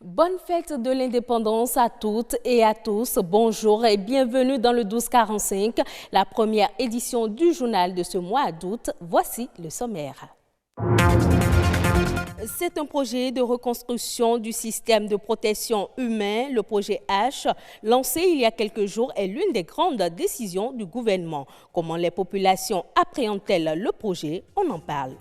Bonne fête de l'indépendance à toutes et à tous. Bonjour et bienvenue dans le 1245, la première édition du journal de ce mois d'août. Voici le sommaire. C'est un projet de reconstruction du système de protection humain, le projet H, lancé il y a quelques jours, est l'une des grandes décisions du gouvernement. Comment les populations appréhendent-elles le projet? On en parle.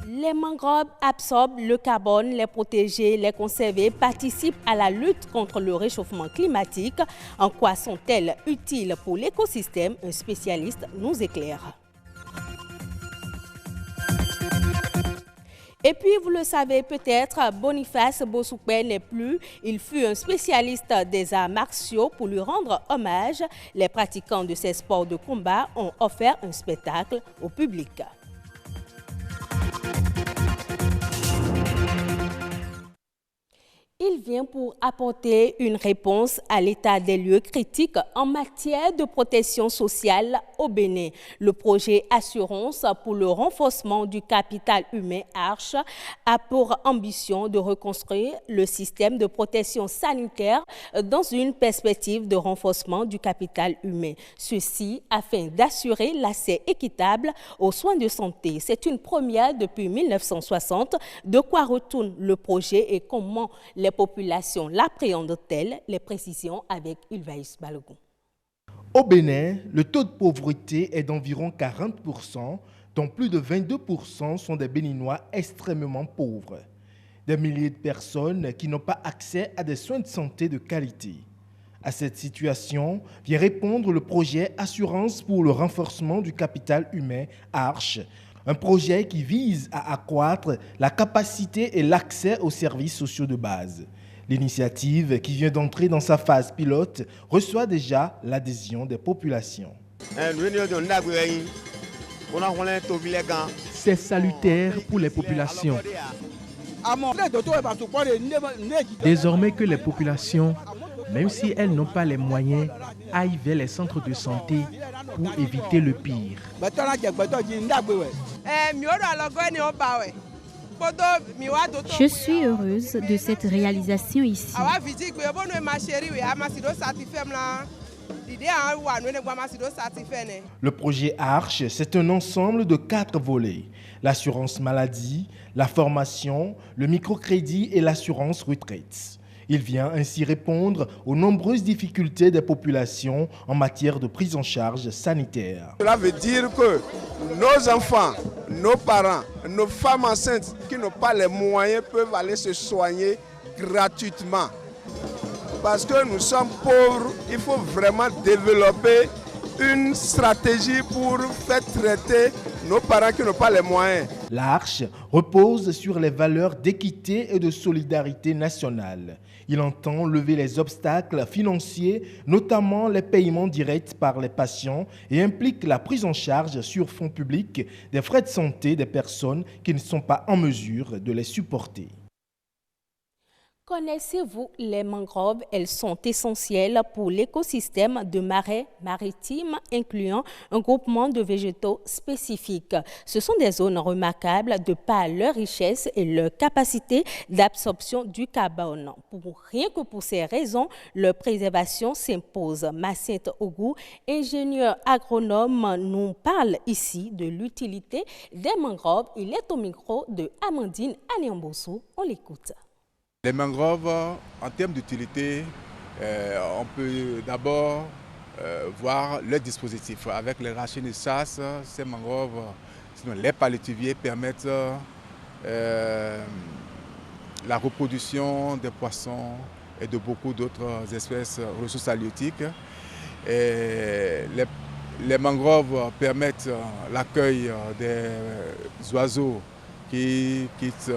Les mangroves absorbent le carbone, les protéger, les conserver participent à la lutte contre le réchauffement climatique. En quoi sont-elles utiles pour l'écosystème? Un spécialiste nous éclaire. Et puis, vous le savez peut-être, Boniface Bossoukwe n'est plus. Il fut un spécialiste des arts martiaux. Pour lui rendre hommage, les pratiquants de ces sports de combat ont offert un spectacle au public. Il vient pour apporter une réponse à l'état des lieux critiques en matière de protection sociale au Bénin. Le projet Assurance pour le renforcement du capital humain Arche a pour ambition de reconstruire le système de protection sanitaire dans une perspective de renforcement du capital humain. Ceci afin d'assurer l'accès équitable aux soins de santé. C'est une première depuis 1960. De quoi retourne le projet et comment les populations l'appréhendent-elles? Les précisions avec Ulvaïs Balogun. Au Bénin, le taux de pauvreté est d'environ 40%, dont plus de 22% sont des Béninois extrêmement pauvres. Des milliers de personnes qui n'ont pas accès à des soins de santé de qualité. À cette situation vient répondre le projet Assurance pour le renforcement du capital humain Arche, un projet qui vise à accroître la capacité et l'accès aux services sociaux de base. L'initiative, qui vient d'entrer dans sa phase pilote, reçoit déjà l'adhésion des populations. C'est salutaire pour les populations. Désormais que les populations, même si elles n'ont pas les moyens, aillent vers les centres de santé pour éviter le pire. Je suis heureuse de cette réalisation ici. Le projet Arche, c'est un ensemble de 4 volets. L'assurance maladie, la formation, le microcrédit et l'assurance retraite. Il vient ainsi répondre aux nombreuses difficultés des populations en matière de prise en charge sanitaire. Cela veut dire que nos enfants, nos parents, nos femmes enceintes qui n'ont pas les moyens peuvent aller se soigner gratuitement. Parce que nous sommes pauvres, il faut vraiment développer une stratégie pour faire traiter nos parents qui n'ont pas les moyens. L'Arche repose sur les valeurs d'équité et de solidarité nationale. Il entend lever les obstacles financiers, notamment les paiements directs par les patients, et implique la prise en charge sur fonds publics des frais de santé des personnes qui ne sont pas en mesure de les supporter. Connaissez-vous les mangroves? Elles sont essentielles pour l'écosystème de marais maritimes, incluant un groupement de végétaux spécifiques. Ce sont des zones remarquables de par leur richesse et leur capacité d'absorption du carbone. Rien que pour ces raisons, leur préservation s'impose. Massinte Ogou, ingénieur agronome, nous parle ici de l'utilité des mangroves. Il est au micro de Amandine Aniambossou. On l'écoute. Les mangroves, en termes d'utilité, on peut d'abord voir leur dispositif. Avec les racines de chasse, ces mangroves, sinon les palétuviers, permettent la reproduction des poissons et de beaucoup d'autres espèces ressources halieutiques. Les mangroves permettent l'accueil des oiseaux qui quittent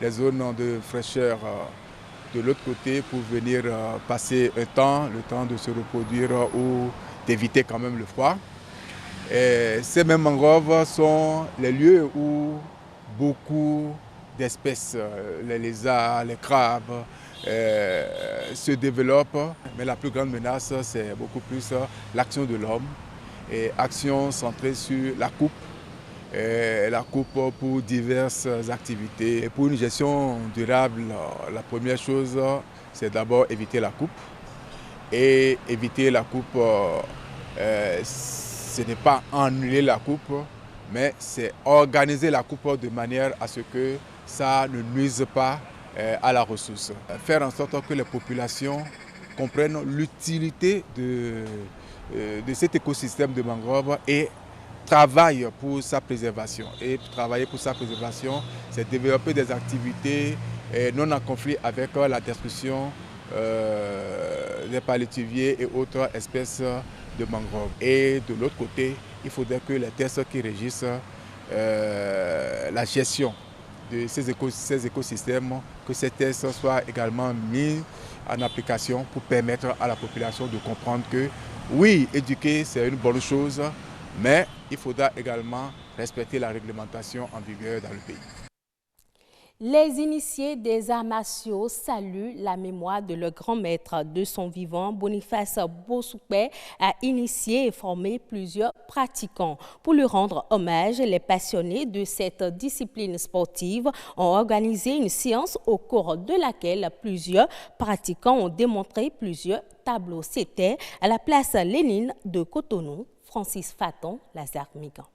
les zones de fraîcheur de l'autre côté pour venir passer un temps, le temps de se reproduire ou d'éviter quand même le froid. Et ces mêmes mangroves sont les lieux où beaucoup d'espèces, les lézards, les crabes, se développent. Mais la plus grande menace, c'est beaucoup plus l'action de l'homme et action centrée sur la coupe la coupe pour diverses activités. Et pour une gestion durable, la première chose, c'est d'abord éviter la coupe. Et éviter la coupe, ce n'est pas annuler la coupe, mais c'est organiser la coupe de manière à ce que ça ne nuise pas à la ressource. Faire en sorte que les populations comprennent l'utilité de cet écosystème de mangrove et travaillent pour sa préservation. Et travailler pour sa préservation, c'est développer des activités non en conflit avec la destruction des palétuviers et autres espèces de mangroves. Et de l'autre côté, il faudrait que les tests qui régissent la gestion de ces écosystèmes, que ces tests soient également mis en application pour permettre à la population de comprendre que oui, éduquer c'est une bonne chose, mais il faudra également respecter la réglementation en vigueur dans le pays. Les initiés des arts martiaux saluent la mémoire de leur grand maître. De son vivant, Boniface Bossoukpe a initié et formé plusieurs pratiquants. Pour lui rendre hommage, les passionnés de cette discipline sportive ont organisé une séance au cours de laquelle plusieurs pratiquants ont démontré plusieurs tableaux. C'était à la place Lénine de Cotonou. Francis Faton, Lazare Migan.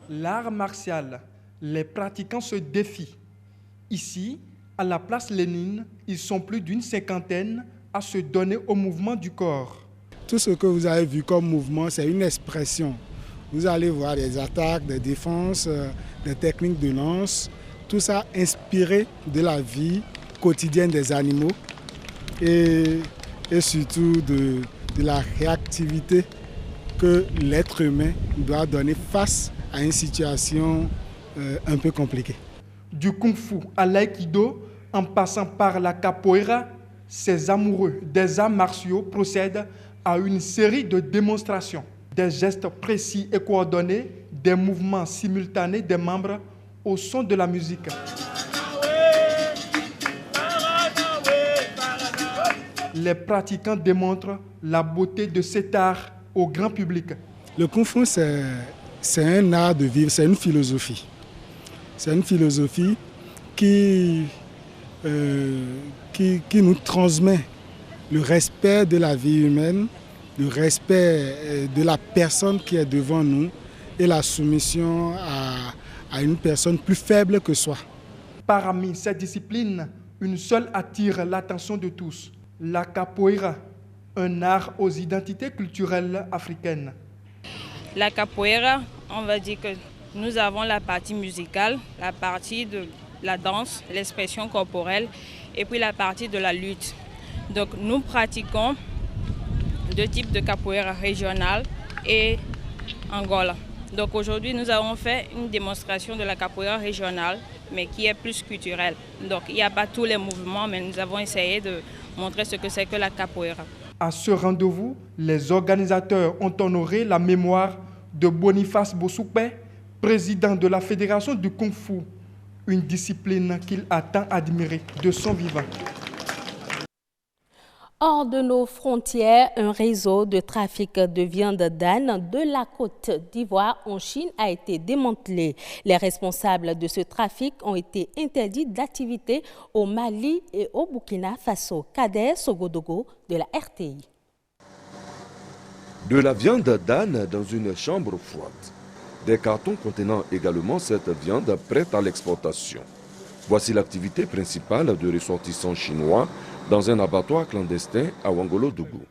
L'art martial, les pratiquants se défient. Ici, à la place Lénine, ils sont plus d'une cinquantaine à se donner au mouvement du corps. Tout ce que vous avez vu comme mouvement, c'est une expression. Vous allez voir des attaques, des défenses, des techniques de lance, tout ça inspiré de la vie quotidienne des animaux et surtout de la réactivité que l'être humain doit donner face à une situation un peu compliquée. Du kung-fu à l'aïkido, en passant par la capoeira, ces amoureux des arts martiaux procèdent à une série de démonstrations. Des gestes précis et coordonnés, des mouvements simultanés des membres au son de la musique. Les pratiquants démontrent la beauté de cet art au grand public. Le kung-fu, c'est un art de vivre, c'est une philosophie. C'est une philosophie qui nous transmet le respect de la vie humaine, le respect de la personne qui est devant nous et la soumission à une personne plus faible que soi. Parmi ces disciplines, une seule attire l'attention de tous, la capoeira, un art aux identités culturelles africaines. La capoeira, on va dire que nous avons la partie musicale, la partie de la danse, l'expression corporelle et puis la partie de la lutte. Donc nous pratiquons deux types de capoeira régionale et Angola. Donc aujourd'hui nous avons fait une démonstration de la capoeira régionale mais qui est plus culturelle. Donc il n'y a pas tous les mouvements mais nous avons essayé de montrer ce que c'est que la capoeira. À ce rendez-vous, les organisateurs ont honoré la mémoire de Boniface Bossoukpe, président de la Fédération du Kung Fu, une discipline qu'il a tant admirée de son vivant. Hors de nos frontières, un réseau de trafic de viande d'âne de la Côte d'Ivoire en Chine a été démantelé. Les responsables de ce trafic ont été interdits d'activité au Mali et au Burkina Faso. Kader Sogodogo de la RTI. De la viande d'âne dans une chambre froide. Des cartons contenant également cette viande prête à l'exportation. Voici l'activité principale de ressortissants chinois dans un abattoir clandestin à Ouangolo-Dougou.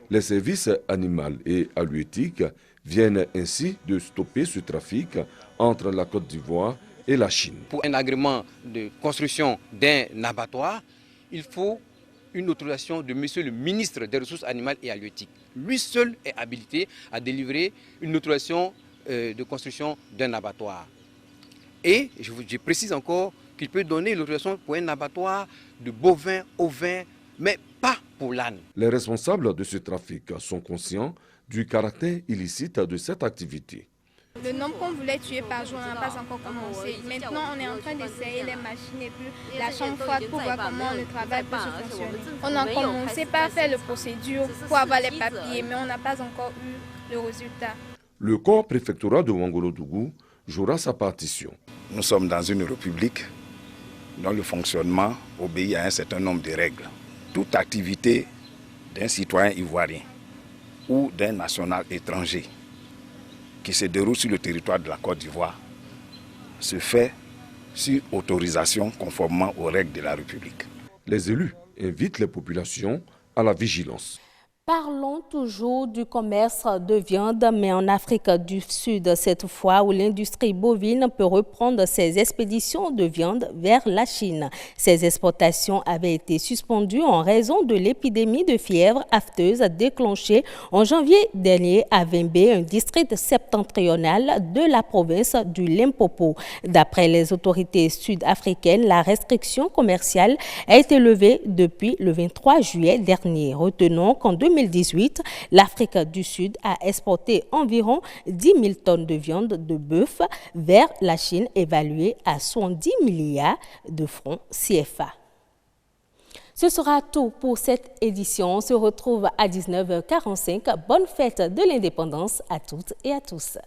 Les services animaux et halieutiques viennent ainsi de stopper ce trafic entre la Côte d'Ivoire et la Chine. Pour un agrément de construction d'un abattoir, il faut une autorisation de monsieur le ministre des Ressources animales et halieutiques. Lui seul est habilité à délivrer une autorisation de construction d'un abattoir. Et je précise encore qu'il peut donner l'autorisation pour un abattoir de bovins, ovins, mais pas pour l'âne. Les responsables de ce trafic sont conscients du caractère illicite de cette activité. Le nombre qu'on voulait tuer par jour n'a pas encore commencé. Maintenant, on est en train d'essayer les machines et puis la chambre froide pour voir comment le travail peut se fonctionner. On a commencé par faire la procédure pour avoir les papiers, mais on n'a pas encore eu le résultat. Le corps préfectoral de Ouangolo-Dougou jouera sa partition. Nous sommes dans une république dont le fonctionnement obéit à un certain nombre de règles. Toute activité d'un citoyen ivoirien ou d'un national étranger qui se déroule sur le territoire de la Côte d'Ivoire se fait sur autorisation conformément aux règles de la République. Les élus invitent les populations à la vigilance. Parlons toujours du commerce de viande, mais en Afrique du Sud, cette fois où l'industrie bovine peut reprendre ses expéditions de viande vers la Chine. Ces exportations avaient été suspendues en raison de l'épidémie de fièvre afteuse déclenchée en janvier dernier à Vembe, un district septentrional de la province du Limpopo. D'après les autorités sud-africaines, la restriction commerciale a été levée depuis le 23 juillet dernier. Retenons qu'en 2018, l'Afrique du Sud a exporté environ 10 000 tonnes de viande de bœuf vers la Chine, évaluée à 70 milliards de francs CFA. Ce sera tout pour cette édition. On se retrouve à 19h45. Bonne fête de l'indépendance à toutes et à tous.